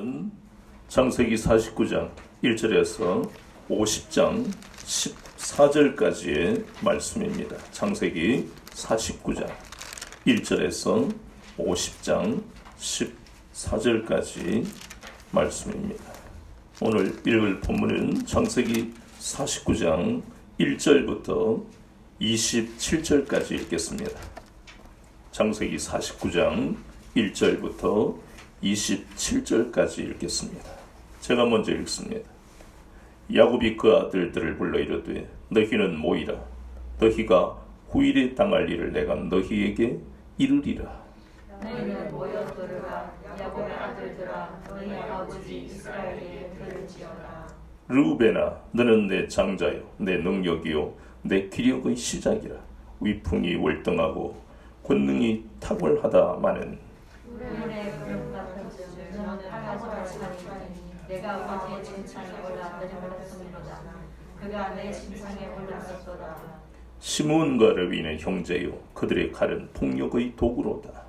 본문은 창세기 49장 1절에서 50장 14절까지의 말씀입니다. 창세기 49장 1절에서 50장 14절까지 말씀입니다. 오늘 읽을 본문은 창세기 49장 1절부터 27절까지 읽겠습니다. 창세기 49장 1절부터 27절까지 읽겠습니다. 제가 먼저 읽습니다. 야곱이 그 아들들을 불러 이르되 너희는 모이라. 너희가 후일에 당할 일을 내가 너희에게 이르리라. 너희는 모여 들으라. 야곱의 아들들아, 너희 아버지 이스라엘에게 들을지어다. 르우벤아, 너는 내 장자요, 내 능력이요, 내 기력의 시작이라. 위풍이 월등하고 권능이 탁월하다마는 우리의 그릇 같은즉 너는 가져갈지니 내가 우리의 진창에 올라 내려버렸음이로다. 그가 내 진창에 올랐었도다. 시므온과 레위는 형제요, 그들의 칼은 폭력의 도구로다.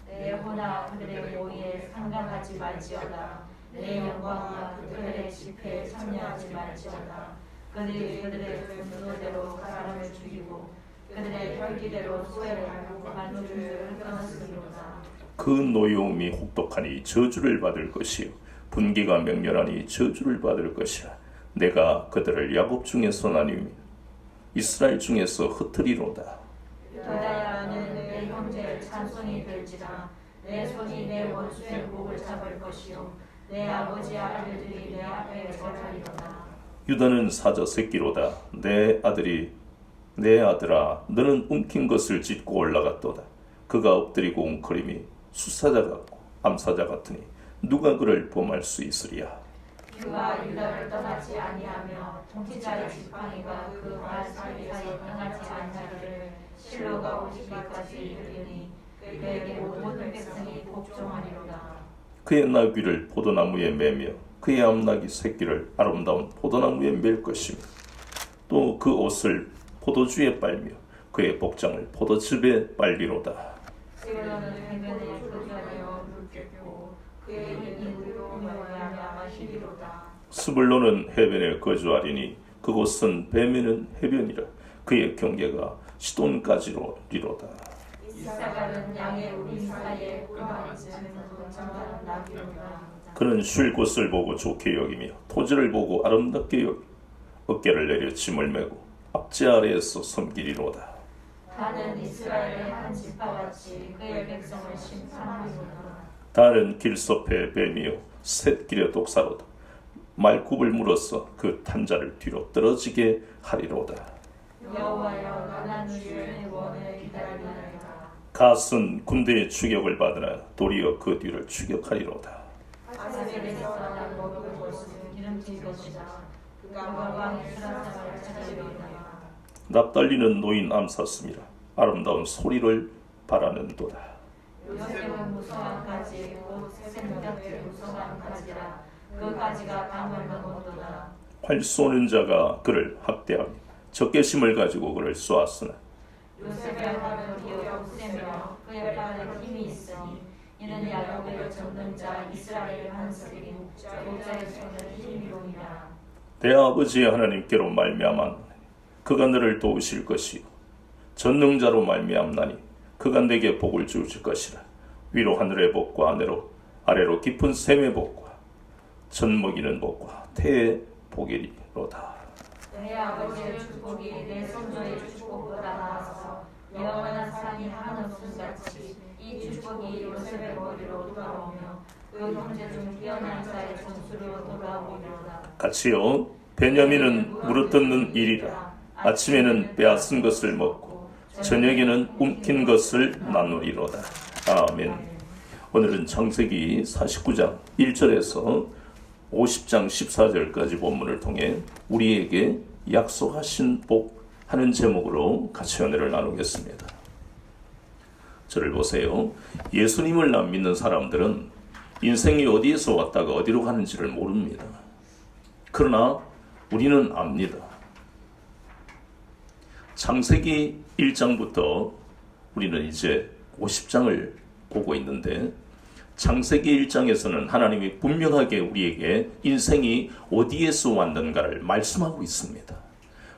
내 호나 그들의 모의에 상관하지 말지어다. 내 영광과 그들의 집회에 참여하지 말지어다. 그들이 그들의 분노대로 사람을 죽이고 그들의 혈기대로 소외를 하고 만주를 끊었으리로다. 그 노여움이 혹독하니 저주를 받을 것이요, 분기가 맹렬하니 저주를 받을 것이라. 내가 그들을 야곱 중에서 나뉘며 이스라엘 중에서 흩으리로다. 유다야는 내 형제의 찬송이 될지라. 내 손이 내 원수의 목을 잡을 것이요, 내 아버지의 아들들이 내 앞에 절하리로다. 유다는 사자 새끼로다. 내 아들아, 너는 움킨 것을 찢고 올라갔도다. 그가 엎드리고 웅크림이 수사자 같고 암사자 같으니 누가 그를 범할 수 있으리야. 그가 유다를 떠나지 아니하며 통치자의 지팡이가 그 발 사이사이 떠나지 아니하기를 실로가 오기까지 이르리니 그에게 모든 백성이 복종하리로다. 그의 나귀를 포도나무에 매며 그의 암나귀 새끼를 아름다운 포도나무에 맬 것이며 또 그 옷을 포도주에 빨며 그의 복장을 포도즙에 빨리로다. 시므론은 해변에 거주하여 눕겠고 그의 인으로 말미암아 희리로다. 스불론은 해변에 거주하리니 그곳은 뱀에는 해변이라. 그의 경계가 시돈까지로리로다. 이사갈은 양의 우리 사이에 꿀만이 짖는 정다운 나귀로다. 그는 쉴 곳을 보고 좋게 여기며 토지를 보고 아름답게 여기 어깨를 내려 짐을 메고 앞제 아래에서 섬기리로다. 다는 이스라엘의 한 지파같이 그의 백성을 심판하리로다. 다는 길섭의 뱀이요 샛길의 독사로다. 말굽을 물어서 그 탄자를 뒤로 떨어지게 하리로다. 여호와여, 나는 주의 원을 기다리나이다. 갓은 군대의 추격을 받으나 도리어 그 뒤를 추격하리로다. 아사벨에서 난 먹을 것은 기름진 것이다. 그가 왕의 수라상을 찾으리로다. 납달리는 노인 암사슴이라. 아름다운 소리를 바라는도다. 요셉은 무성한 가지, 곧 새벽의 무성한 가지라. 그 가지가 담을 넘었도다. 활 쏘는 자가 그를 학대하며 적개심을 가지고 그를 쏘았으나 요셉의 하는 기어 세며 그의 발에 힘이 있으니 이는 야곱의 접는 자 이스라엘의 반석이 목자의 손을 힘이로니라. 내 아버지의 하나님께로 말미암아 그가 너를 도우실 것이요 전능자로 말미암나니 그가 내게 복을 주실 것이라. 위로 하늘의 복과 아래로 깊은 샘의 복과 젖 먹이는 복과 태의 복이로다. 내 아버지의 축복이 내 선조의 축복보다 나아서 영원한 사랑이 한없음 같이 이 축복이 요셉의 머리로 돌아오며 그 형제 중 뛰어난 자의 전수로 돌아오리로다. 같이요. 베냐민은 물어뜯는 일이라. 아침에는 빼앗은 것을 먹고 저녁에는 움킨 것을 나누리로다. 아멘. 오늘은 창세기 49장 1절에서 50장 14절까지 본문을 통해 우리에게 약속하신 복 하는 제목으로 같이 은혜를 나누겠습니다. 저를 보세요. 예수님을 안 믿는 사람들은 인생이 어디에서 왔다가 어디로 가는지를 모릅니다. 그러나 우리는 압니다. 창세기 1장부터 우리는 이제 50장을 보고 있는데 창세기 1장에서는 하나님이 분명하게 우리에게 인생이 어디에서 왔는가를 말씀하고 있습니다.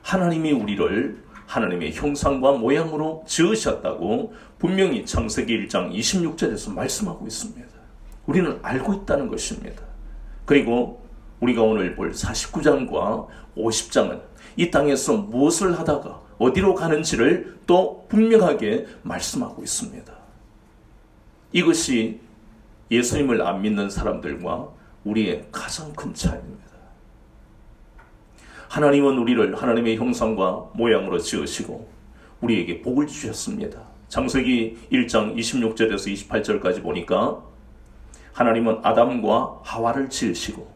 하나님이 우리를 하나님의 형상과 모양으로 지으셨다고 분명히 창세기 1장 26절에서 말씀하고 있습니다. 우리는 알고 있다는 것입니다. 그리고 우리가 오늘 볼 49장과 50장은 이 땅에서 무엇을 하다가 어디로 가는지를 또 분명하게 말씀하고 있습니다. 이것이 예수님을 안 믿는 사람들과 우리의 가장 큰 차이입니다. 하나님은 우리를 하나님의 형상과 모양으로 지으시고 우리에게 복을 주셨습니다. 창세기 1장 26절에서 28절까지 보니까 하나님은 아담과 하와를 지으시고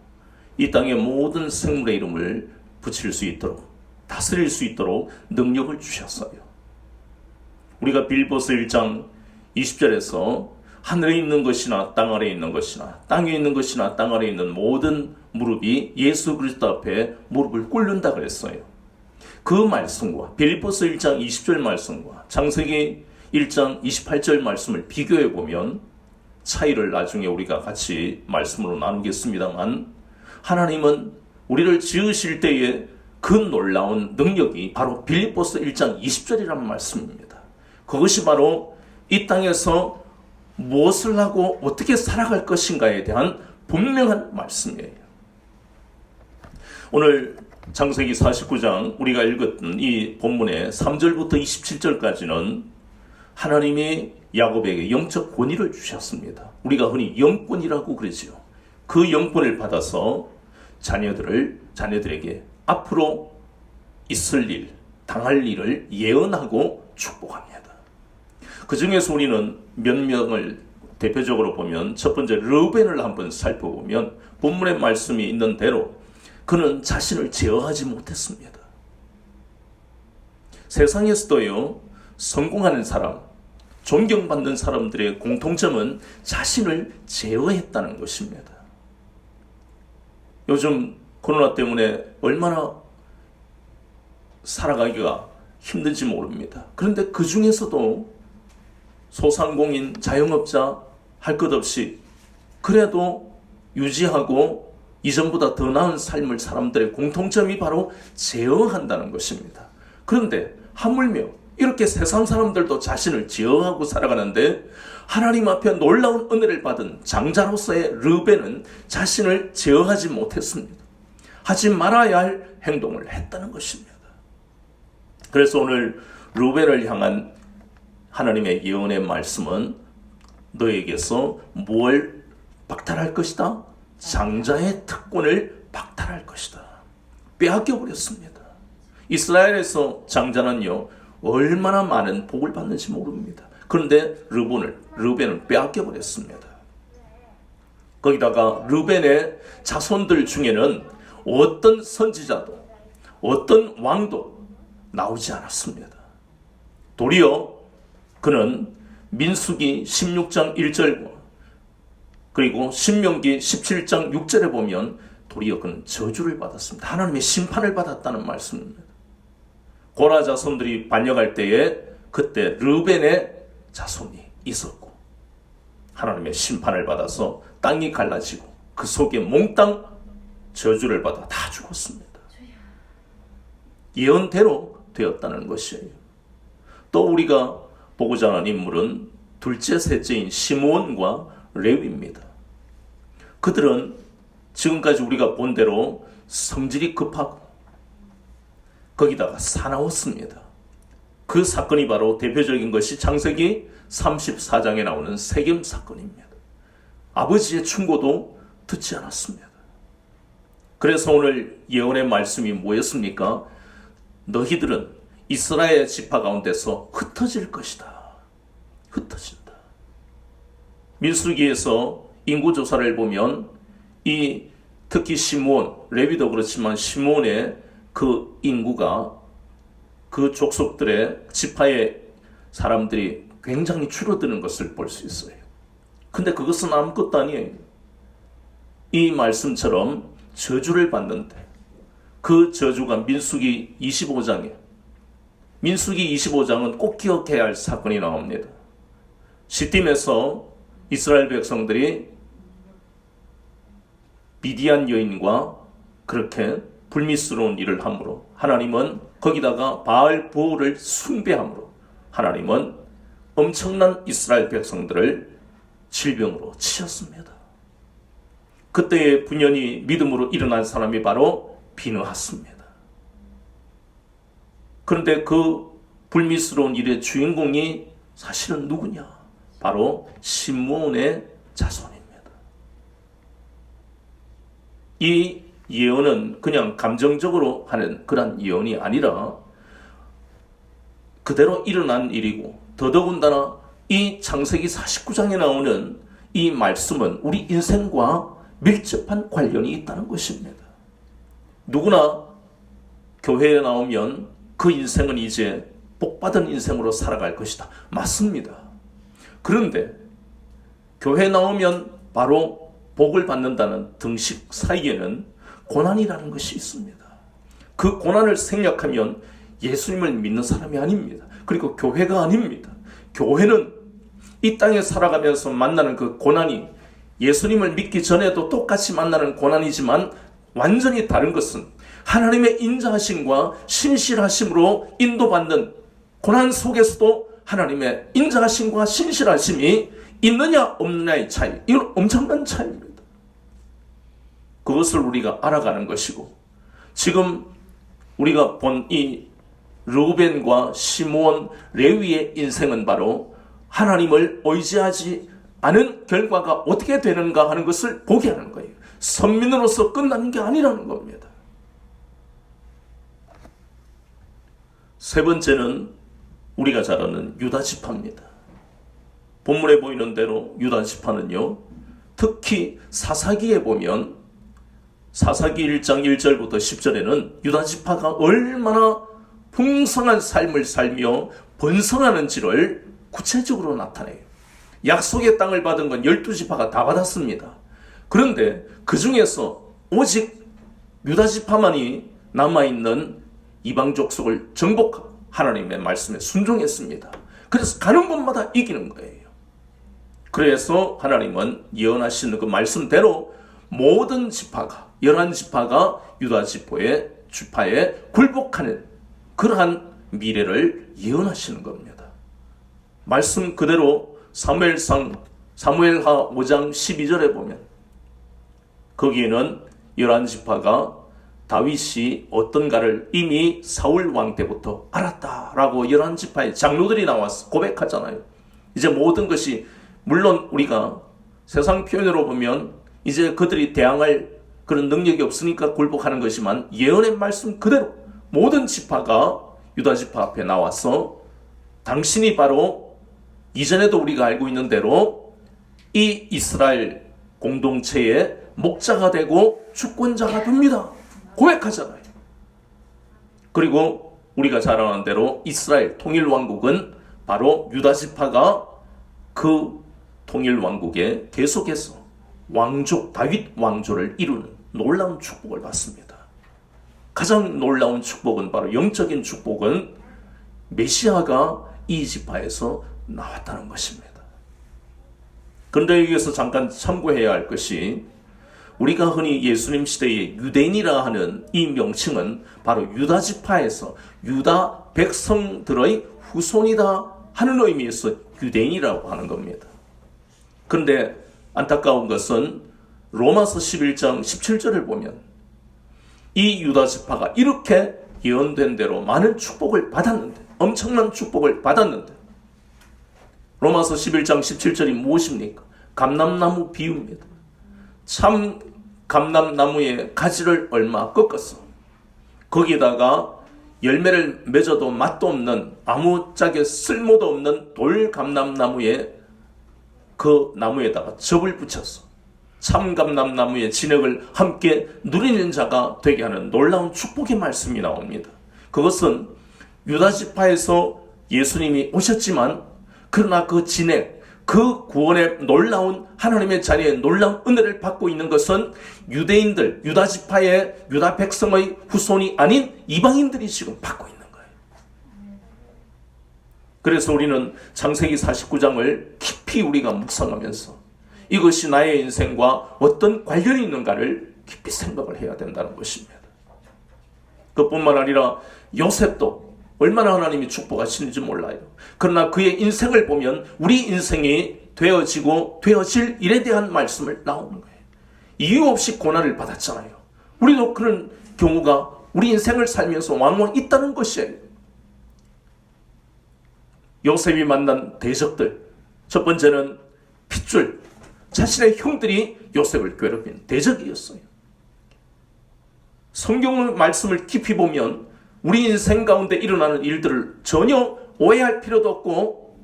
이 땅의 모든 생물의 이름을 붙일 수 있도록, 다스릴 수 있도록 능력을 주셨어요. 우리가 빌보서 1장 20절에서 하늘에 있는 것이나 땅 아래에 있는 것이나 땅에 있는 것이나 땅 아래에 있는 모든 무릎이 예수 그리스도 앞에 무릎을 꿇는다 그랬어요. 그 말씀과 빌보서 1장 20절 말씀과 창세기 1장 28절 말씀을 비교해 보면 차이를 나중에 우리가 같이 말씀으로 나누겠습니다만, 하나님은 우리를 지으실 때에 그 놀라운 능력이 바로 빌립보서 1장 20절이라는 말씀입니다. 그것이 바로 이 땅에서 무엇을 하고 어떻게 살아갈 것인가에 대한 분명한 말씀이에요. 오늘 창세기 49장 우리가 읽었던 이 본문의 3절부터 27절까지는 하나님이 야곱에게 영적 권위를 주셨습니다. 우리가 흔히 영권이라고 그러지요. 그 영권을 받아서 자녀들에게 앞으로 있을 일, 당할 일을 예언하고 축복합니다. 그 중에서 우리는 몇 명을 대표적으로 보면 첫 번째 르우벤을 한번 살펴보면 본문의 말씀이 있는 대로 그는 자신을 제어하지 못했습니다. 세상에서도요, 성공하는 사람, 존경받는 사람들의 공통점은 자신을 제어했다는 것입니다. 요즘 코로나 때문에 얼마나 살아가기가 힘든지 모릅니다. 그런데 그 중에서도 소상공인, 자영업자 할 것 없이 그래도 유지하고 이전보다 더 나은 삶을 사람들의 공통점이 바로 제어한다는 것입니다. 그런데 하물며 이렇게 세상 사람들도 자신을 제어하고 살아가는데 하나님 앞에 놀라운 은혜를 받은 장자로서의 르벤은 자신을 제어하지 못했습니다. 하지 말아야 할 행동을 했다는 것입니다. 그래서 오늘 르벤을 향한 하나님의 예언의 말씀은 너에게서 뭘 박탈할 것이다? 장자의 특권을 박탈할 것이다. 빼앗겨 버렸습니다. 이스라엘에서 장자는요, 얼마나 많은 복을 받는지 모릅니다. 그런데 르벤은 빼앗겨 버렸습니다. 거기다가 르벤의 자손들 중에는 어떤 선지자도 어떤 왕도 나오지 않았습니다. 도리어 그는 민수기 16장 1절과 그리고 신명기 17장 6절에 보면 도리어 그는 저주를 받았습니다. 하나님의 심판을 받았다는 말씀입니다. 고라 자손들이 반역할 때에 그때 르벤의 자손이 있었고 하나님의 심판을 받아서 땅이 갈라지고 그 속에 몽땅 저주를 받아 다 죽었습니다. 예언대로 되었다는 것이에요. 또 우리가 보고자 하는 인물은 둘째, 셋째인 시므온과 레위입니다. 그들은 지금까지 우리가 본 대로 성질이 급하고 거기다가 사나웠습니다. 그 사건이 바로 대표적인 것이 창세기 34장에 나오는 세겜 사건입니다. 아버지의 충고도 듣지 않았습니다. 그래서 오늘 예언의 말씀이 뭐였습니까? 너희들은 이스라엘 지파 가운데서 흩어질 것이다. 흩어진다. 민수기에서 인구조사를 보면 특히 시므온, 레위도 그렇지만 시므온의 그 인구가 그 족속들의 지파의 사람들이 굉장히 줄어드는 것을 볼 수 있어요. 근데 그것은 아무것도 아니에요. 이 말씀처럼 저주를 받는데 그 저주가 민수기 25장은 꼭 기억해야 할 사건이 나옵니다. 시딤에서 이스라엘 백성들이 미디안 여인과 그렇게 불미스러운 일을 함으로 하나님은 거기다가 바알 보울을 숭배함으로 하나님은 엄청난 이스라엘 백성들을 질병으로 치셨습니다. 그때의 분연히 믿음으로 일어난 사람이 바로 비느하스입니다. 그런데 그 불미스러운 일의 주인공이 사실은 누구냐? 바로 시므온의 자손입니다. 이 예언은 그냥 감정적으로 하는 그런 예언이 아니라 그대로 일어난 일이고, 더더군다나 이 창세기 49장에 나오는 이 말씀은 우리 인생과 밀접한 관련이 있다는 것입니다. 누구나 교회에 나오면 그 인생은 이제 복받은 인생으로 살아갈 것이다. 맞습니다. 그런데 교회에 나오면 바로 복을 받는다는 등식 사이에는 고난이라는 것이 있습니다. 그 고난을 생략하면 예수님을 믿는 사람이 아닙니다. 그리고 교회가 아닙니다. 교회는 이 땅에 살아가면서 만나는 그 고난이 예수님을 믿기 전에도 똑같이 만나는 고난이지만 완전히 다른 것은 하나님의 인자하심과 신실하심으로 인도받는 고난 속에서도 하나님의 인자하심과 신실하심이 있느냐 없느냐의 차이, 이건 엄청난 차이입니다. 그것을 우리가 알아가는 것이고, 지금 우리가 본 이 르우벤과 시므온, 레위의 인생은 바로 하나님을 의지하지 않은 결과가 어떻게 되는가 하는 것을 보게 하는 거예요. 선민으로서 끝나는 게 아니라는 겁니다. 세 번째는 우리가 잘 아는 유다 지파입니다. 본문에 보이는 대로 유다 지파는요, 특히 사사기에 보면 사사기 1장 1절부터 10절에는 유다 지파가 얼마나 풍성한 삶을 살며 번성하는지를 구체적으로 나타내요. 약속의 땅을 받은 건 12지파가 다 받았습니다. 그런데 그 중에서 오직 유다 지파만이 남아있는 이방 족속을 정복하고 하나님의 말씀에 순종했습니다. 그래서 가는 곳마다 이기는 거예요. 그래서 하나님은 예언하시는 그 말씀대로 모든 지파가, 11지파가 유다 지파에 굴복하는 그러한 미래를 예언하시는 겁니다. 말씀 그대로 사무엘하 5장 12절에 보면 거기에는 11지파가 다윗이 어떤가를 이미 사울 왕 때부터 알았다라고 11지파의 장로들이 나와서 고백하잖아요. 이제 모든 것이, 물론 우리가 세상 표현으로 보면 이제 그들이 대항할 그런 능력이 없으니까 굴복하는 것이지만, 예언의 말씀 그대로 모든 지파가 유다 지파 앞에 나와서 당신이 바로 이전에도 우리가 알고 있는 대로 이 이스라엘 공동체의 목자가 되고 주권자가 됩니다. 고백하잖아요. 그리고 우리가 잘 아는 대로 이스라엘 통일왕국은 바로 유다 지파가 그 통일왕국에 계속해서 왕조, 다윗 왕조를 이루는 놀라운 축복을 받습니다. 가장 놀라운 축복은 바로 영적인 축복은 메시아가 이 지파에서 나왔다는 것입니다. 그런데 여기서 잠깐 참고해야 할 것이, 우리가 흔히 예수님 시대의 유대인이라 하는 이 명칭은 바로 유다 지파에서 유다 백성들의 후손이다 하는 의미에서 유대인이라고 하는 겁니다. 그런데 안타까운 것은 로마서 11장 17절을 보면 이 유다 지파가 이렇게 예언된 대로 많은 축복을 받았는데, 엄청난 축복을 받았는데, 로마서 11장 17절이 무엇입니까? 감람나무 비유입니다. 참 감람나무의 가지를 얼마 꺾었어. 거기다가 열매를 맺어도 맛도 없는, 아무짝에 쓸모도 없는 돌 감람나무에, 그 나무에다가 접을 붙였어. 참 감람나무의 진액을 함께 누리는 자가 되게 하는 놀라운 축복의 말씀이 나옵니다. 그것은 유다 지파에서 예수님이 오셨지만, 그러나 그 진액, 그 구원의 놀라운 하나님의 자리에 놀라운 은혜를 받고 있는 것은 유대인들, 유다 지파의, 유다 백성의 후손이 아닌 이방인들이 지금 받고 있는 거예요. 그래서 우리는 창세기 49장을 깊이 우리가 묵상하면서 이것이 나의 인생과 어떤 관련이 있는가를 깊이 생각을 해야 된다는 것입니다. 그뿐만 아니라 요셉도 얼마나 하나님이 축복하시는지 몰라요. 그러나 그의 인생을 보면 우리 인생이 되어질 일에 대한 말씀을 나오는 거예요. 이유 없이 고난을 받았잖아요. 우리도 그런 경우가 우리 인생을 살면서 왕왕 있다는 것이에요. 요셉이 만난 대적들, 첫 번째는 핏줄, 자신의 형들이 요셉을 괴롭힌 대적이었어요. 성경 말씀을 깊이 보면 우리 인생 가운데 일어나는 일들을 전혀 오해할 필요도 없고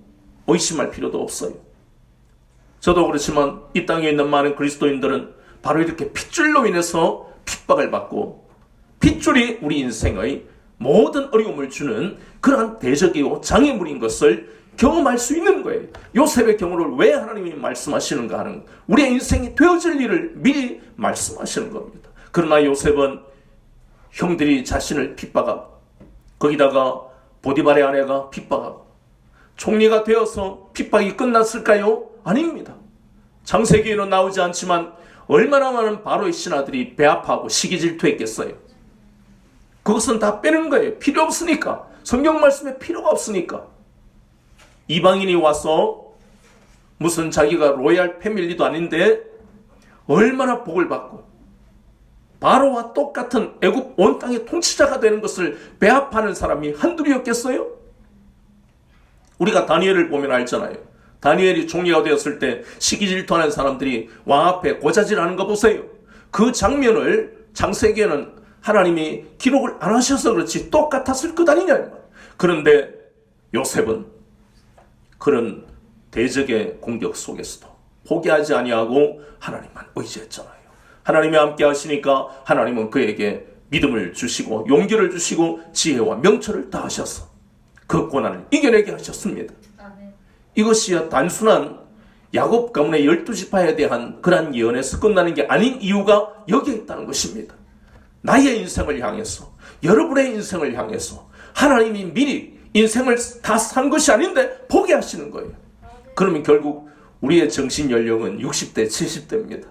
의심할 필요도 없어요. 저도 그렇지만 이 땅에 있는 많은 그리스도인들은 바로 이렇게 핏줄로 인해서 핍박을 받고, 핏줄이 우리 인생의 모든 어려움을 주는 그러한 대적이고 장애물인 것을 경험할 수 있는 거예요. 요셉의 경우를 왜 하나님이 말씀하시는가 하는, 우리의 인생이 되어질 일을 미리 말씀하시는 겁니다. 그러나 요셉은 형들이 자신을 핍박하고, 거기다가 보디발의 아내가 핍박하고, 총리가 되어서 핍박이 끝났을까요? 아닙니다. 창세기에는 나오지 않지만 얼마나 많은 바로의 신하들이 배아파하고 시기질투했겠어요. 그것은 다 빼는 거예요. 필요 없으니까. 성경 말씀에 필요가 없으니까. 이방인이 와서 무슨 자기가 로얄 패밀리도 아닌데 얼마나 복을 받고 바로와 똑같은 애굽 온 땅의 통치자가 되는 것을 배합하는 사람이 한둘이었겠어요? 우리가 다니엘을 보면 알잖아요. 다니엘이 총리가 되었을 때 시기질투하는 사람들이 왕 앞에 고자질하는 거 보세요. 그 장면을 창세기에는 하나님이 기록을 안 하셔서 그렇지 똑같았을 것 아니냐. 그런데 요셉은 그런 대적의 공격 속에서도 포기하지 아니하고 하나님만 의지했잖아요. 하나님이 함께 하시니까 하나님은 그에게 믿음을 주시고 용기를 주시고 지혜와 명철을 다하셔서 그 고난을 이겨내게 하셨습니다. 이것이 단순한 야곱 가문의 12지파에 대한 그러한 예언에서 끝나는 게 아닌 이유가 여기에 있다는 것입니다. 나의 인생을 향해서, 여러분의 인생을 향해서 하나님이 미리 인생을 다 산 것이 아닌데 포기하시는 거예요. 그러면 결국 우리의 정신 연령은 60대, 70대입니다.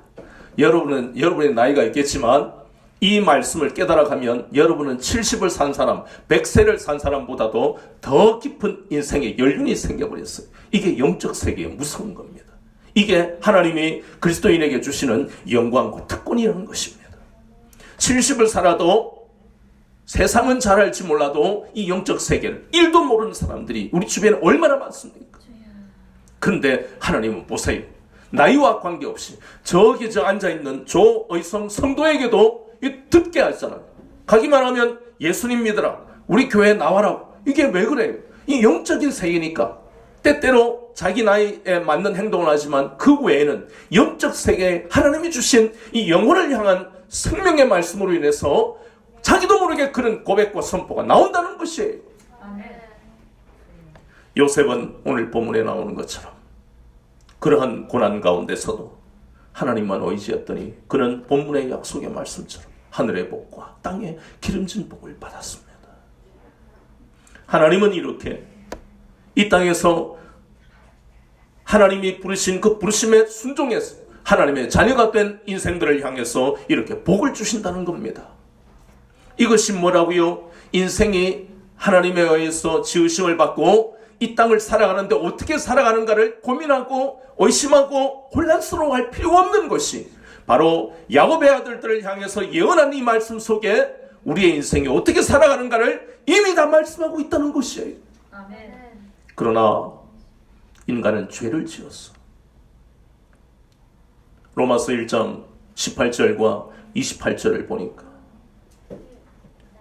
여러분의 나이가 있겠지만 이 말씀을 깨달아가면 여러분은 70을 산 사람, 100세를 산 사람보다도 더 깊은 인생의 연륜이 생겨버렸어요. 이게 영적 세계의 무서운 겁니다. 이게 하나님이 그리스도인에게 주시는 영광과 특권이라는 것입니다. 70을 살아도 세상은 잘 알지 몰라도 이 영적 세계를 1도 모르는 사람들이 우리 주변에 얼마나 많습니까? 그런데 하나님은 보세요. 나이와 관계없이 저기 앉아있는 조 의성 성도에게도 듣게 하잖아요. 가기만 하면 예수님 믿으라, 우리 교회에 나와라. 이게 왜 그래요? 이 영적인 세계니까 때때로 자기 나이에 맞는 행동을 하지만 그 외에는 영적 세계에 하나님이 주신 이 영혼을 향한 생명의 말씀으로 인해서 자기도 모르게 그런 고백과 선포가 나온다는 것이에요. 요셉은 오늘 본문에 나오는 것처럼 그러한 고난 가운데서도 하나님만 의지했더니 그는 본문의 약속의 말씀처럼 하늘의 복과 땅의 기름진 복을 받았습니다. 하나님은 이렇게 이 땅에서 하나님이 부르신 그 부르심에 순종해서 하나님의 자녀가 된 인생들을 향해서 이렇게 복을 주신다는 겁니다. 이것이 뭐라고요? 인생이 하나님에 의해서 지으심을 받고 이 땅을 살아가는데 어떻게 살아가는가를 고민하고 의심하고 혼란스러워할 필요가 없는 것이 바로 야곱의 아들들을 향해서 예언한 이 말씀 속에 우리의 인생이 어떻게 살아가는가를 이미 다 말씀하고 있다는 것이에요. 아멘. 그러나 인간은 죄를 지었어. 로마서 1장 18절과 28절을 보니까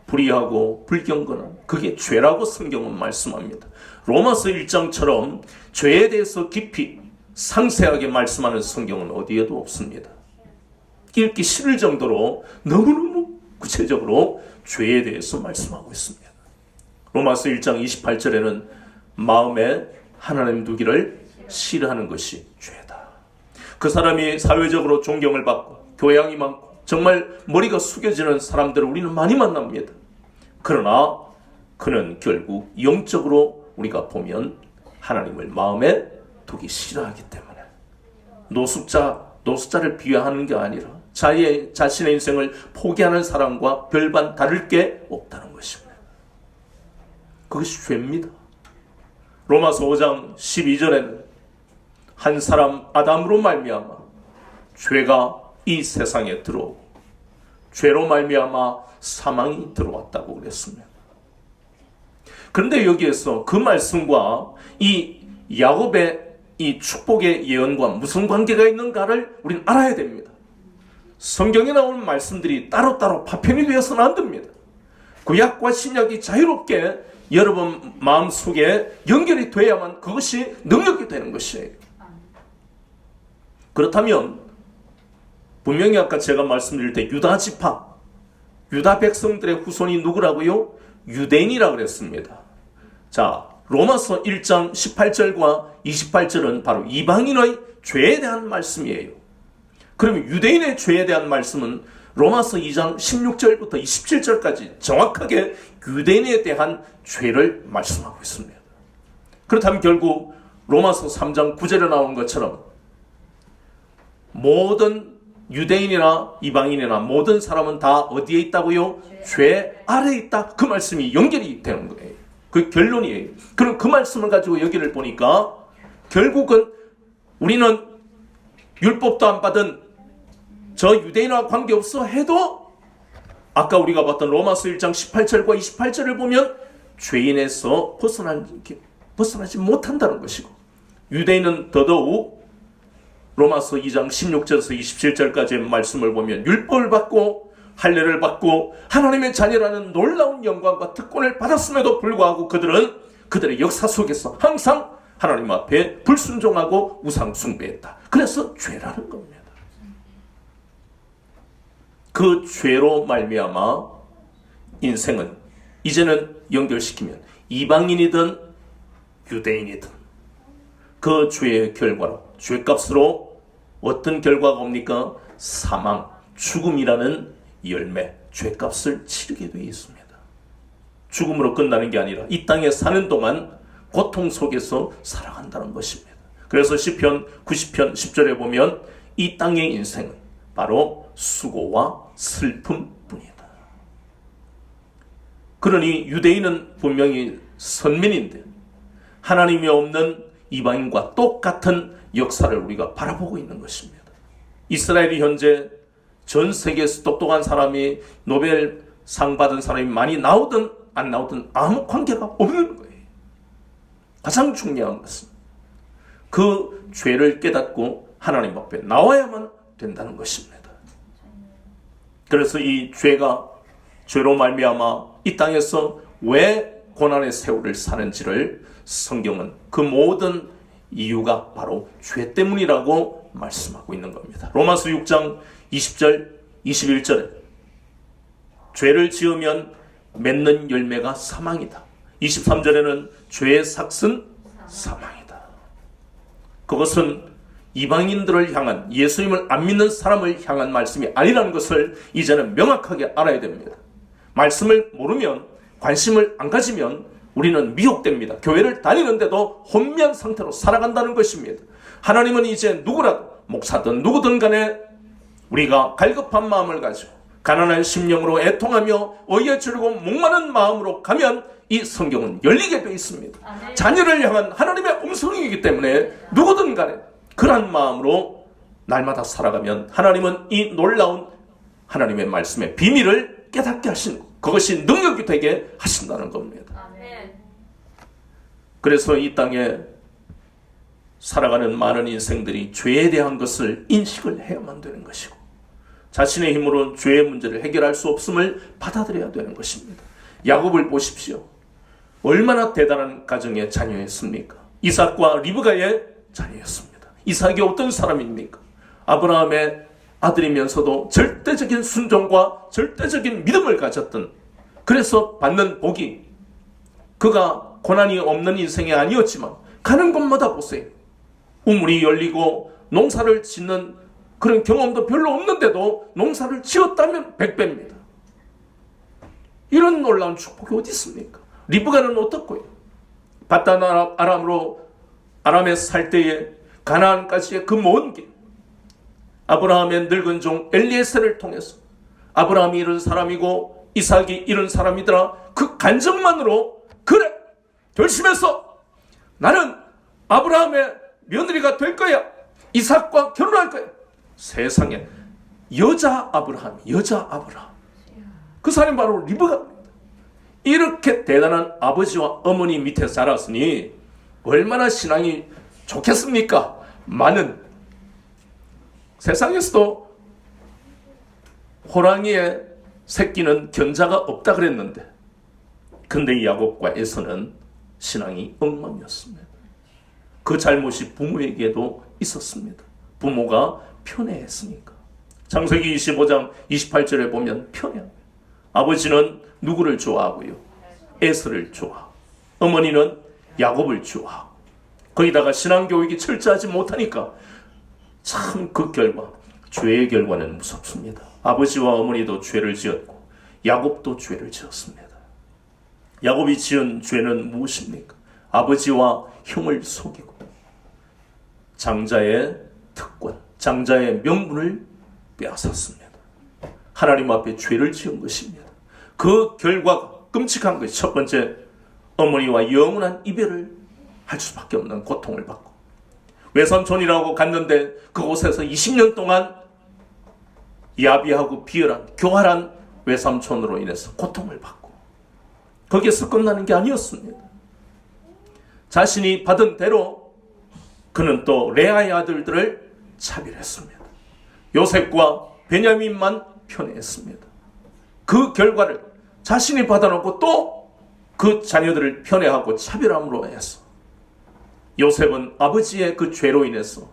불의하고 불경건한 그게 죄라고 성경은 말씀합니다. 로마서 1장처럼 죄에 대해서 깊이 상세하게 말씀하는 성경은 어디에도 없습니다. 읽기 싫을 정도로 너무너무 구체적으로 죄에 대해서 말씀하고 있습니다. 로마서 1장 28절에는 마음에 하나님 두기를 싫어하는 것이 죄다. 그 사람이 사회적으로 존경을 받고 교양이 많고 정말 머리가 숙여지는 사람들을 우리는 많이 만납니다. 그러나 그는 결국 영적으로 우리가 보면 하나님을 마음에 두기 싫어하기 때문에 노숙자를 비하하는 게 아니라 자신의 인생을 포기하는 사람과 별반 다를 게 없다는 것입니다. 그것이 죄입니다. 로마서 5장 12절에는 한 사람 아담으로 말미암아 죄가 이 세상에 들어오고 죄로 말미암아 사망이 들어왔다고 그랬습니다. 그런데 여기에서 그 말씀과 이 야곱의 이 축복의 예언과 무슨 관계가 있는가를 우리는 알아야 됩니다. 성경에 나오는 말씀들이 따로따로 파편이 되어서는 안 됩니다. 구약과 신약이 자유롭게 여러분 마음속에 연결이 돼야만 그것이 능력이 되는 것이에요. 그렇다면 분명히 아까 제가 말씀드릴 때 유다 지파, 유다 백성들의 후손이 누구라고요? 유대인이라고 그랬습니다. 자, 로마서 1장 18절과 28절은 바로 이방인의 죄에 대한 말씀이에요. 그러면 유대인의 죄에 대한 말씀은 로마서 2장 16절부터 27절까지 정확하게 유대인에 대한 죄를 말씀하고 있습니다. 그렇다면 결국 로마서 3장 9절에 나온 것처럼 모든 유대인이나 이방인이나 모든 사람은 다 어디에 있다고요? 죄 아래에 있다. 그 말씀이 연결이 되는 거예요. 그 결론이에요. 그럼 그 말씀을 가지고 여기를 보니까 결국은 우리는 율법도 안 받은 저 유대인과 관계없어 해도 아까 우리가 봤던 로마서 1장 18절과 28절을 보면 죄인에서 벗어나지 못한다는 것이고, 유대인은 더더욱 로마서 2장 16절에서 27절까지의 말씀을 보면 율법을 받고 할례를 받고 하나님의 자녀라는 놀라운 영광과 특권을 받았음에도 불구하고 그들은 그들의 역사 속에서 항상 하나님 앞에 불순종하고 우상 숭배했다. 그래서 죄라는 겁니다. 그 죄로 말미암아 인생은 이제는 연결시키면 이방인이든 유대인이든 그 죄의 결과로, 죄값으로 어떤 결과가 옵니까? 사망, 죽음이라는 열매, 죄값을 치르게 되어 있습니다. 죽음으로 끝나는 게 아니라 이 땅에 사는 동안 고통 속에서 살아간다는 것입니다. 그래서 시편 90편 10절에 보면 이 땅의 인생은 바로 수고와 슬픔뿐이다. 그러니 유대인은 분명히 선민인데 하나님이 없는 이방인과 똑같은 역사를 우리가 바라보고 있는 것입니다. 이스라엘이 현재 전 세계에서 똑똑한 사람이 노벨상 받은 사람이 많이 나오든 안 나오든 아무 관계가 없는 거예요. 가장 중요한 것은 그 죄를 깨닫고 하나님 앞에 나와야만 된다는 것입니다. 그래서 이 죄로 말미암아 이 땅에서 왜 고난의 세월을 사는지를 성경은 그 모든 이유가 바로 죄 때문이라고 말씀하고 있는 겁니다. 로마서 6장 20절 21절에 죄를 지으면 맺는 열매가 사망이다. 23절에는 죄의 삭은 사망이다. 그것은 이방인들을 향한, 예수님을 안 믿는 사람을 향한 말씀이 아니라는 것을 이제는 명확하게 알아야 됩니다. 말씀을 모르면, 관심을 안 가지면 우리는 미혹됩니다. 교회를 다니는데도 혼미한 상태로 살아간다는 것입니다. 하나님은 이제 누구라도, 목사든 누구든 간에 우리가 갈급한 마음을 가지고 가난한 심령으로 애통하며 의에 줄고 목마른 마음으로 가면 이 성경은 열리게 되어 있습니다. 자녀를 향한 하나님의 음성이기 때문에 누구든 간에 그러한 마음으로 날마다 살아가면 하나님은 이 놀라운 하나님의 말씀의 비밀을 깨닫게 하시는, 그것이 능력이 되게 하신다는 겁니다. 그래서 이 땅에 살아가는 많은 인생들이 죄에 대한 것을 인식을 해야만 되는 것이고, 자신의 힘으로 죄의 문제를 해결할 수 없음을 받아들여야 되는 것입니다. 야곱을 보십시오. 얼마나 대단한 가정의 자녀였습니까? 이삭과 리브가의 자녀였습니다. 이삭이 어떤 사람입니까? 아브라함의 아들이면서도 절대적인 순종과 절대적인 믿음을 가졌던, 그래서 받는 복이, 그가 고난이 없는 인생이 아니었지만 가는 곳마다 보세요. 우물이 열리고 농사를 짓는 그런 경험도 별로 없는데도 농사를 지었다면 100배입니다. 이런 놀라운 축복이 어디 있습니까? 리브가는 어떻고요? 바단 아람에 살 때에 가나안까지의 그 먼 길, 아브라함의 늙은 종 엘리에셀을 통해서 아브라함이 이런 사람이고 이삭이 이런 사람이더라, 그 간증만으로 그래 결심해서 나는 아브라함의 며느리가 될 거야, 이삭과 결혼할 거야. 세상에 여자 아브라함, 그 사람이 바로 리브가입니다. 이렇게 대단한 아버지와 어머니 밑에 자랐으니 얼마나 신앙이 좋겠습니까? 많은 세상에서도 호랑이의 새끼는 견자가 없다 그랬는데, 근데 이 야곱과 에서는 신앙이 엉망이었습니다. 그 잘못이 부모에게도 있었습니다. 부모가 편애했으니까. 창세기 25장 28절에 보면 편애합니다. 아버지는 누구를 좋아하고요? 에서를 좋아하고, 어머니는 야곱을 좋아하고, 거기다가 신앙교육이 철저하지 못하니까 참 그 결과, 죄의 결과는 무섭습니다. 아버지와 어머니도 죄를 지었고 야곱도 죄를 지었습니다. 야곱이 지은 죄는 무엇입니까? 아버지와 형을 속이고 장자의 특권, 장자의 명분을 빼앗았습니다. 하나님 앞에 죄를 지은 것입니다. 그 결과가 끔찍한 것이, 첫 번째, 어머니와 영원한 이별을 할 수밖에 없는 고통을 받고, 외삼촌이라고 갔는데 그곳에서 20년 동안 야비하고 비열한 교활한 외삼촌으로 인해서 고통을 받고, 거기에서 끝나는 게 아니었습니다. 자신이 받은 대로 그는 또 레아의 아들들을 차별했습니다. 요셉과 베냐민만 편애했습니다. 그 결과를 자신이 받아놓고 또 그 자녀들을 편애하고 차별함으로 해서 요셉은 아버지의 그 죄로 인해서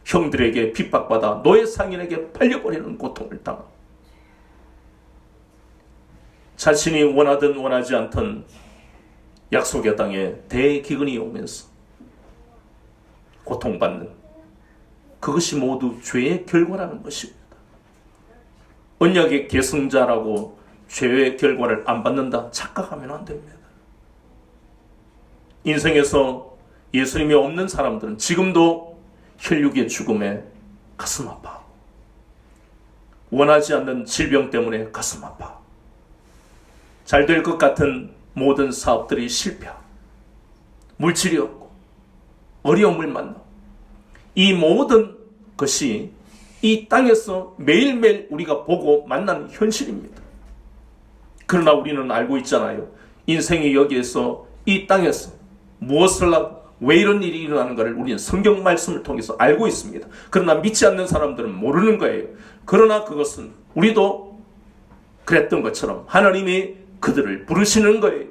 형들에게 핍박받아 노예 상인에게 팔려버리는 고통을 당하고, 자신이 원하든 원하지 않던 약속의 땅에 대기근이 오면서 고통받는, 그것이 모두 죄의 결과라는 것입니다. 언약의 계승자라고 죄의 결과를 안 받는다 착각하면 안 됩니다. 인생에서 예수님이 없는 사람들은 지금도 혈육의 죽음에 가슴 아파, 원하지 않는 질병 때문에 가슴 아파, 잘 될 것 같은 모든 사업들이 실패하고, 물질이 없고, 어려움을 만나고, 이 모든 것이 이 땅에서 매일매일 우리가 보고 만나는 현실입니다. 그러나 우리는 알고 있잖아요. 인생이 여기에서, 이 땅에서 무엇을 하고 왜 이런 일이 일어나는가를 우리는 성경 말씀을 통해서 알고 있습니다. 그러나 믿지 않는 사람들은 모르는 거예요. 그러나 그것은 우리도 그랬던 것처럼 하나님이 그들을 부르시는 거예요.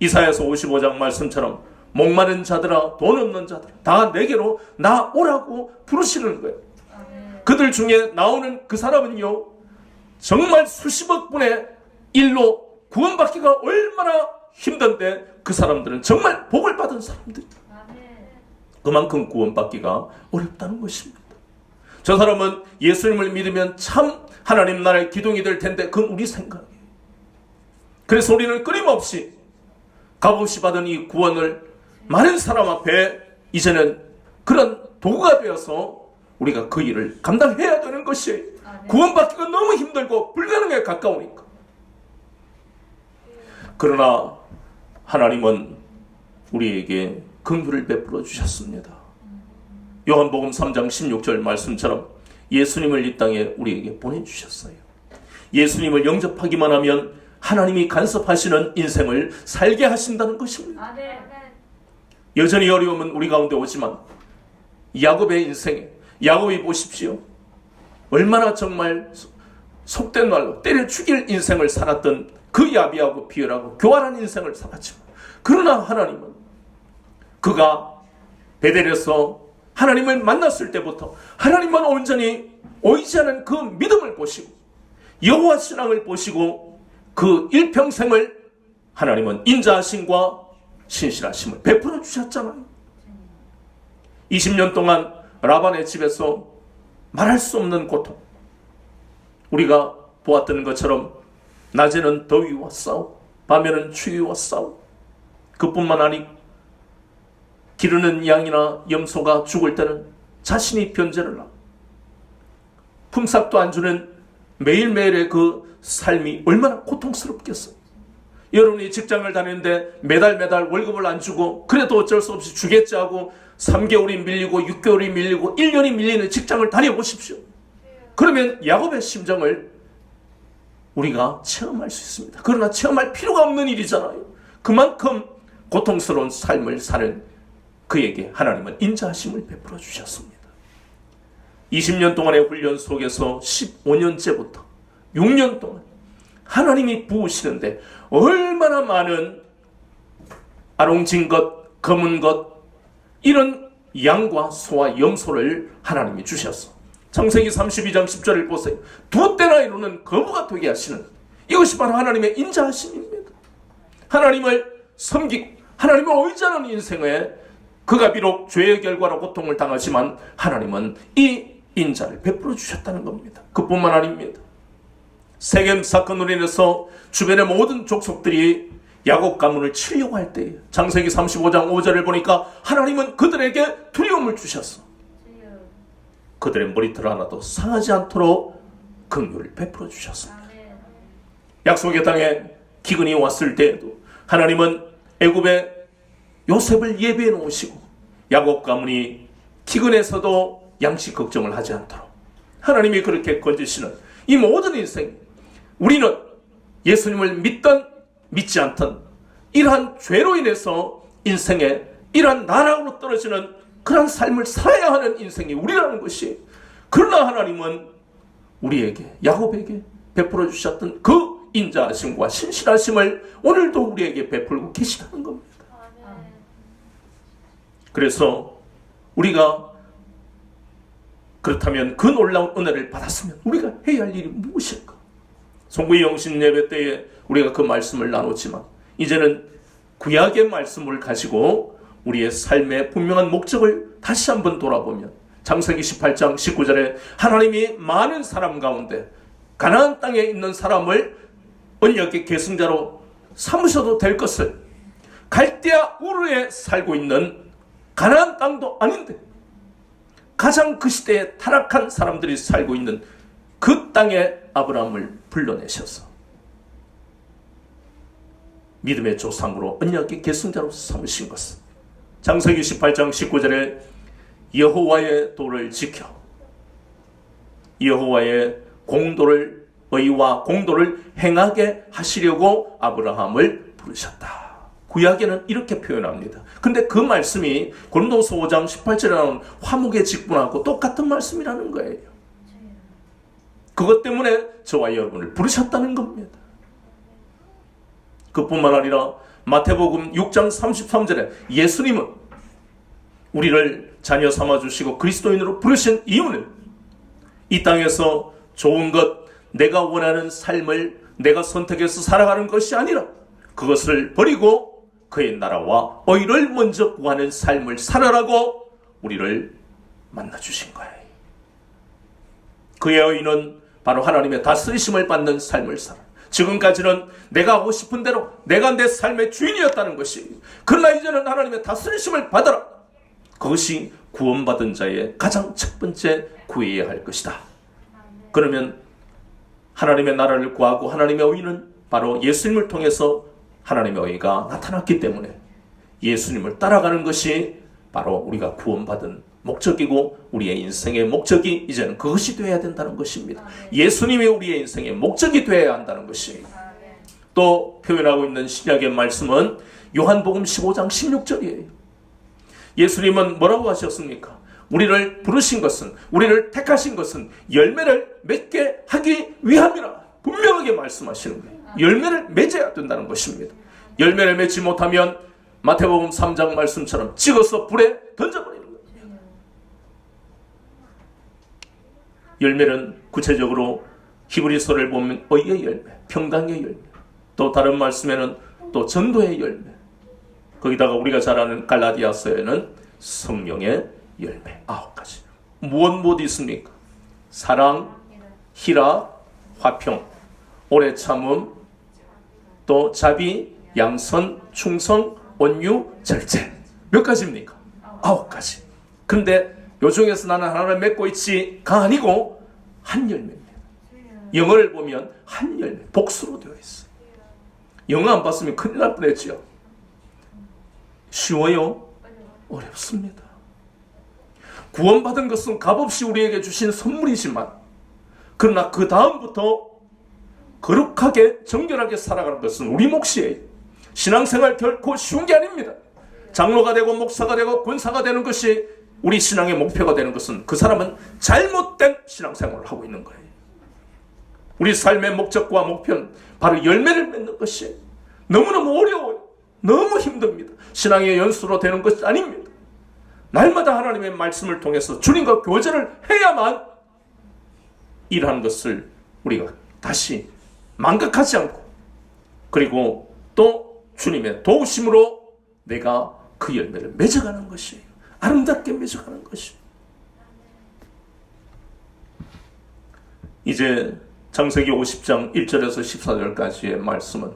이사야서 55장 말씀처럼 목마른 자들아, 돈 없는 자들아, 다 내게로 나오라고 부르시는 거예요. 그들 중에 나오는 그 사람은요, 정말 수십억 분의 일로 구원받기가 얼마나 힘든데, 그 사람들은 정말 복을 받은 사람들. 그만큼 구원받기가 어렵다는 것입니다. 저 사람은 예수님을 믿으면 참 하나님 나라의 기둥이 될 텐데, 그건 우리 생각이에요. 그래서 우리는 끊임없이 값없이 받은 이 구원을 많은 사람 앞에 이제는 그런 도구가 되어서 우리가 그 일을 감당해야 되는 것이에요. 구원받기가 너무 힘들고 불가능에 가까우니까. 그러나 하나님은 우리에게 긍휼을 베풀어 주셨습니다. 요한복음 3장 16절 말씀처럼 예수님을 이 땅에 우리에게 보내주셨어요. 예수님을 영접하기만 하면 하나님이 간섭하시는 인생을 살게 하신다는 것입니다. 여전히 어려움은 우리 가운데 오지만 야곱의 인생에, 야곱이 보십시오. 얼마나 정말 속된 말로 때려 죽일 인생을 살았던 그 야비하고 비열하고 교활한 인생을 살았지만, 그러나 하나님은 그가 베델에서 하나님을 만났을 때부터 하나님만 온전히 오이지않은 그 믿음을 보시고 여호와 신앙을 보시고 그 일평생을 하나님은 인자하심과 신실하심을 베풀어 주셨잖아요. 20년 동안 라반의 집에서 말할 수 없는 고통, 우리가 보았던 것처럼 낮에는 더위와 싸우고 밤에는 추위와 싸우고, 그뿐만 아니고 기르는 양이나 염소가 죽을 때는 자신이 변제를 하고, 품삯도 안 주는 매일매일의 그 삶이 얼마나 고통스럽겠어요. 여러분이 직장을 다니는데 매달 월급을 안 주고 그래도 어쩔 수 없이 주겠지 하고 3개월이 밀리고 6개월이 밀리고 1년이 밀리는 직장을 다녀보십시오. 그러면 야곱의 심정을 우리가 체험할 수 있습니다. 그러나 체험할 필요가 없는 일이잖아요. 그만큼 고통스러운 삶을 사는 그에게 하나님은 인자하심을 베풀어 주셨습니다. 20년 동안의 훈련 속에서 15년째부터 6년 동안 하나님이 부으시는데 얼마나 많은 아롱진 것, 검은 것, 이런 양과 소와 염소를 하나님이 주셨어. 창세기 32장 10절을 보세요. 두 때나 이루는 거부가 되게 하시는, 이것이 바로 하나님의 인자하심입니다. 하나님을 섬기고 하나님을 의지하는 인생에 그가 비록 죄의 결과로 고통을 당하지만 하나님은 이 인자를 베풀어 주셨다는 겁니다. 그뿐만 아닙니다. 세겜 사건으로 인해서 주변의 모든 족속들이 야곱 가문을 치려고 할 때에 창세기 35장 5절을 보니까 하나님은 그들에게 두려움을 주셨어. 그들의 머리털 하나도 상하지 않도록 긍휼을 베풀어 주셨습니다. 약속의 땅에 기근이 왔을 때에도 하나님은 애굽에 요셉을 예비해 놓으시고 야곱 가문이 기근에서도 양식 걱정을 하지 않도록 하나님이 그렇게 건지시는 이 모든 인생, 우리는 예수님을 믿든 믿지 않든 이러한 죄로 인해서 인생에 이러한 나락으로 떨어지는 그런 삶을 살아야 하는 인생이 우리라는 것이, 그러나 하나님은 우리에게, 야곱에게 베풀어 주셨던 그 인자하심과 신실하심을 오늘도 우리에게 베풀고 계시다는 겁니다. 그래서 우리가 그렇다면 그 놀라운 은혜를 받았으면 우리가 해야 할 일이 무엇일까? 송구의 영신 예배 때에 우리가 그 말씀을 나눴지만 이제는 구약의 말씀을 가지고 우리의 삶의 분명한 목적을 다시 한번 돌아보면 창세기 18장 19절에 하나님이 많은 사람 가운데 가나안 땅에 있는 사람을 언약의 계승자로 삼으셔도 될 것을, 갈대아 우르에 살고 있는 가나안 땅도 아닌데 가장 그 시대에 타락한 사람들이 살고 있는 그 땅에 아브라함을 불러내셔서 믿음의 조상으로 언약의 계승자로 삼으신 것은 창세기 18장 19절에 여호와의 도를 지켜 여호와의 공도를, 의와 공도를 행하게 하시려고 아브라함을 부르셨다. 구약에는 이렇게 표현합니다. 근데 그 말씀이 고린도서 5장 18절에 나오는 화목의 직분하고 똑같은 말씀이라는 거예요. 그것 때문에 저와 여러분을 부르셨다는 겁니다. 그뿐만 아니라 마태복음 6장 33절에 예수님은 우리를 자녀 삼아주시고 그리스도인으로 부르신 이유는 이 땅에서 좋은 것, 내가 원하는 삶을 내가 선택해서 살아가는 것이 아니라 그것을 버리고 그의 나라와 의를 먼저 구하는 삶을 살아라고 우리를 만나주신 거예요. 그의 의는 바로 하나님의 다스리심을 받는 삶을 살아. 지금까지는 내가 하고 싶은 대로 내가 내 삶의 주인이었다는 것이, 그러나 이제는 하나님의 다스리심을 받아라. 그것이 구원받은 자의 가장 첫 번째 구해야 할 것이다. 그러면 하나님의 나라를 구하고 하나님의 의는 바로 예수님을 통해서 하나님의 의가 나타났기 때문에 예수님을 따라가는 것이 바로 우리가 구원받은 목적이고 우리의 인생의 목적이 이제는 그것이 되어야 된다는 것입니다. 예수님이 우리의 인생의 목적이 되어야 한다는 것입니다. 또 표현하고 있는 신약의 말씀은 요한복음 15장 16절이에요. 예수님은 뭐라고 하셨습니까? 우리를 부르신 것은, 우리를 택하신 것은 열매를 맺게 하기 위함이라 분명하게 말씀하시는 거예요. 열매를 맺어야 된다는 것입니다. 열매를 맺지 못하면 마태복음 3장 말씀처럼 찍어서 불에 던져버리는 거예요. 열매는 구체적으로 히브리서를 보면 의의 열매, 평강의 열매, 또 다른 말씀에는 또 전도의 열매, 거기다가 우리가 잘 아는 갈라디아서에는 성령의 열매 9가지. 무엇 있습니까? 사랑, 희락, 화평, 오래 참음, 또 자비, 양선, 충성, 온유, 절제. 몇 가지입니까? 9가지. 그런데 요 중에서 나는 하나를 맺고 있지가 아니고 한 열매입니다. 영어를 보면 한 열매, 복수로 되어 있어요. 영어 안 봤으면 큰일 날 뻔했죠. 쉬워요? 어렵습니다. 구원받은 것은 값없이 우리에게 주신 선물이지만, 그러나 그 다음부터 거룩하게 정결하게 살아가는 것은 우리 몫이에요. 신앙생활 결코 쉬운 게 아닙니다. 장로가 되고 목사가 되고 권사가 되는 것이 우리 신앙의 목표가 되는 것은 그 사람은 잘못된 신앙생활을 하고 있는 거예요. 우리 삶의 목적과 목표는 바로 열매를 맺는 것이 너무너무 어려워요. 너무 힘듭니다. 신앙의 연수로 되는 것이 아닙니다. 날마다 하나님의 말씀을 통해서 주님과 교제를 해야만 일하는 것을 우리가 다시 망각하지 않고, 그리고 또 주님의 도우심으로 내가 그 열매를 맺어가는 것이에요. 아름답게 맺어가는 것이에요. 이제 창세기 50장 1절에서 14절까지의 말씀은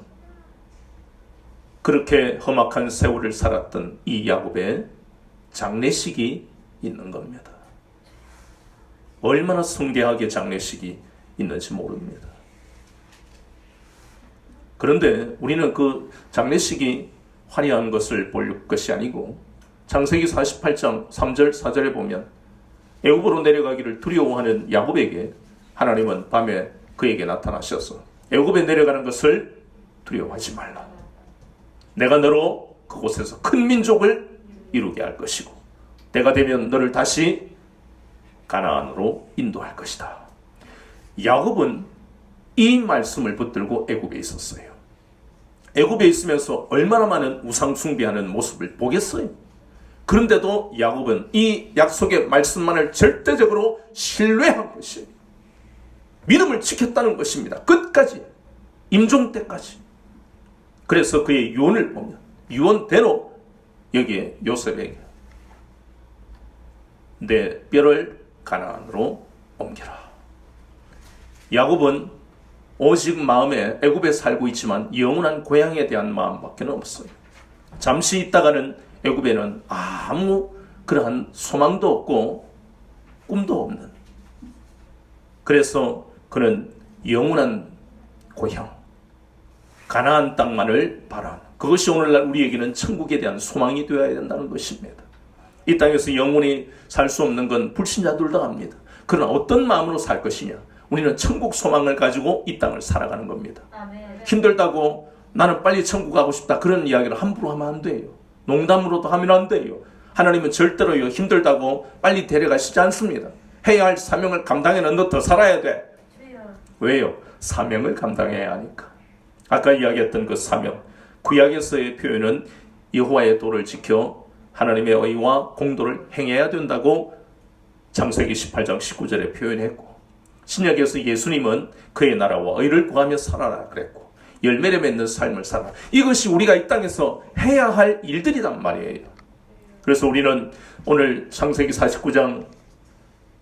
그렇게 험악한 세월을 살았던 이 야곱의 장례식이 있는 겁니다. 얼마나 성대하게 장례식이 있는지 모릅니다. 그런데 우리는 그 장례식이 화려한 것을 볼 것이 아니고, 창세기 48장 3절 4절에 보면 애굽으로 내려가기를 두려워하는 야곱에게 하나님은 밤에 그에게 나타나셔서 애굽에 내려가는 것을 두려워하지 말라. 내가 너로 그곳에서 큰 민족을 이루게 할 것이고, 때가 되면 너를 다시 가나안으로 인도할 것이다. 야곱은 이 말씀을 붙들고 애굽에 있었어요. 애굽에 있으면서 얼마나 많은 우상 숭배하는 모습을 보겠어요. 그런데도 야곱은 이 약속의 말씀만을 절대적으로 신뢰한 것이에요. 믿음을 지켰다는 것입니다. 끝까지, 임종 때까지. 그래서 그의 유언을 보면 유언대로 여기에 요셉에게 내 뼈를 가나안으로 옮겨라. 야곱은 오직 마음에 애굽에 살고 있지만 영원한 고향에 대한 마음밖에 없어요. 잠시 있다가는 애굽에는 아무 그러한 소망도 없고 꿈도 없는, 그래서 그는 영원한 고향 가나안 땅만을 바라는, 그것이 오늘날 우리에게는 천국에 대한 소망이 되어야 된다는 것입니다. 이 땅에서 영원히 살 수 없는 건 불신자들도 합니다. 그러나 어떤 마음으로 살 것이냐, 우리는 천국 소망을 가지고 이 땅을 살아가는 겁니다. 아멘. 힘들다고 나는 빨리 천국 가고 싶다, 그런 이야기를 함부로 하면 안 돼요. 농담으로도 하면 안 돼요. 하나님은 절대로요, 힘들다고 빨리 데려가시지 않습니다. 해야 할 사명을 감당해는 너 더 살아야 돼. 왜요? 사명을 감당해야 하니까. 아까 이야기했던 그 사명, 구약에서의 표현은 여호와의 도를 지켜 하나님의 의와 공도를 행해야 된다고 창세기 18장 19절에 표현했고, 신약에서 예수님은 그의 나라와 의를 구하며 살아라 그랬고, 열매를 맺는 삶을 살아라. 이것이 우리가 이 땅에서 해야 할 일들이란 말이에요. 그래서 우리는 오늘 창세기 49장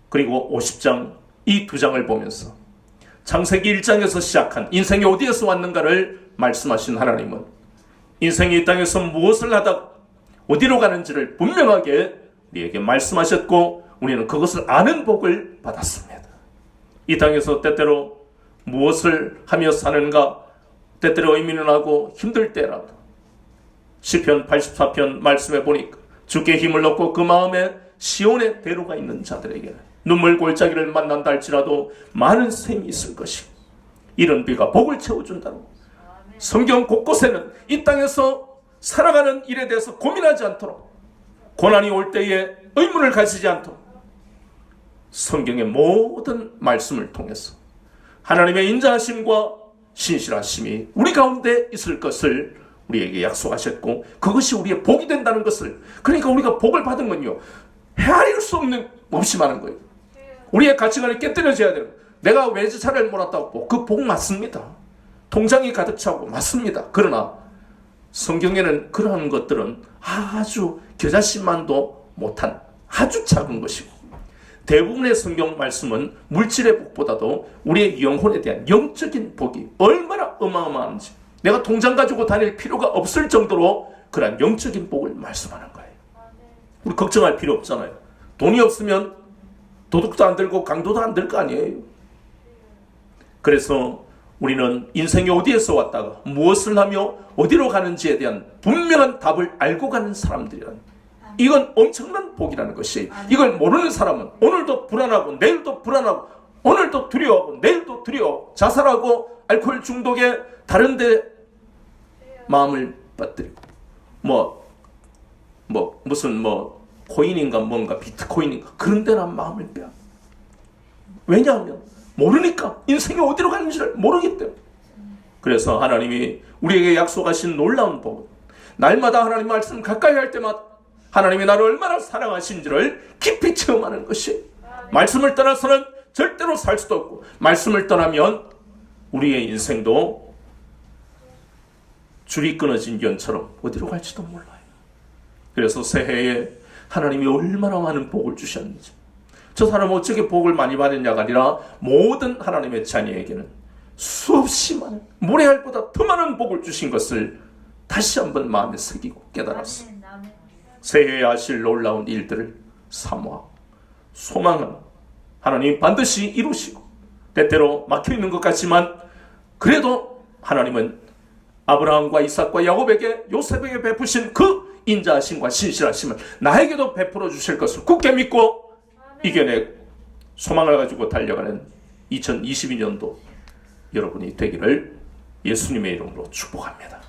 그리고 50장 이 두 장을 보면서 창세기 1장에서 시작한 인생이 어디에서 왔는가를 말씀하신 하나님은 인생이 이 땅에서 무엇을 하다 어디로 가는지를 분명하게 우리에게 말씀하셨고, 우리는 그것을 아는 복을 받았습니다. 이 땅에서 때때로 무엇을 하며 사는가, 때때로 의미는 하고 힘들 때라도 시편 84편 말씀해 보니까 주께 힘을 얻고 그 마음에 시온의 대로가 있는 자들에게는 눈물 골짜기를 만난다 할지라도 많은 샘이 있을 것이고 이런 비가 복을 채워준다고. 성경 곳곳에는 이 땅에서 살아가는 일에 대해서 고민하지 않도록, 고난이 올 때에 의문을 가지지 않도록 성경의 모든 말씀을 통해서 하나님의 인자하심과 신실하심이 우리 가운데 있을 것을 우리에게 약속하셨고, 그것이 우리의 복이 된다는 것을, 그러니까 우리가 복을 받은 건요, 헤아릴 수 없는 몹시 많은 거예요. 우리의 가치관이 깨뜨려져야 돼요. 내가 외제차를 몰았다고 그 복 맞습니다. 통장이 가득 차고 맞습니다. 그러나 성경에는 그러한 것들은 아주 겨자씨만도 못한 아주 작은 것이고, 대부분의 성경 말씀은 물질의 복보다도 우리의 영혼에 대한 영적인 복이 얼마나 어마어마한지, 내가 통장 가지고 다닐 필요가 없을 정도로 그러한 영적인 복을 말씀하는 거예요. 우리 걱정할 필요 없잖아요. 돈이 없으면 도둑도 안 들고 강도도 안 들 거 아니에요. 그래서 우리는 인생이 어디에서 왔다가 무엇을 하며 어디로 가는지에 대한 분명한 답을 알고 가는 사람들이란, 이건 엄청난 복이라는 것이, 이걸 모르는 사람은 오늘도 불안하고 내일도 불안하고 오늘도 두려워하고 내일도 두려워, 자살하고 알코올 중독에 다른데 마음을 빠뜨리고 무슨 코인인가 뭔가 비트코인인가 그런 데는 마음을 빼앗. 왜냐하면 모르니까, 인생이 어디로 가는지를 모르기 때문에. 그래서 하나님이 우리에게 약속하신 놀라운 복은, 날마다 하나님 말씀 가까이 할 때마다 하나님이 나를 얼마나 사랑하신지를 깊이 체험하는 것이, 말씀을 떠나서는 절대로 살 수도 없고, 말씀을 떠나면 우리의 인생도 줄이 끊어진 연처럼 어디로 갈지도 몰라요. 그래서 새해에 하나님이 얼마나 많은 복을 주셨는지, 저 사람은 어떻게 복을 많이 받았냐가 아니라 모든 하나님의 자녀에게는 수없이 많은, 모래알보다 더 많은 복을 주신 것을 다시 한번 마음에 새기고 깨달았습니다. 새해에 하실 놀라운 일들을 사모하고 소망하는 하나님 반드시 이루시고, 때때로 막혀있는 것 같지만 그래도 하나님은 아브라함과 이삭과 야곱에게, 요셉에게 베푸신 그 인자하심과 신실하심을 나에게도 베풀어 주실 것을 굳게 믿고 이겨내 소망을 가지고 달려가는 2022년도 여러분이 되기를 예수님의 이름으로 축복합니다.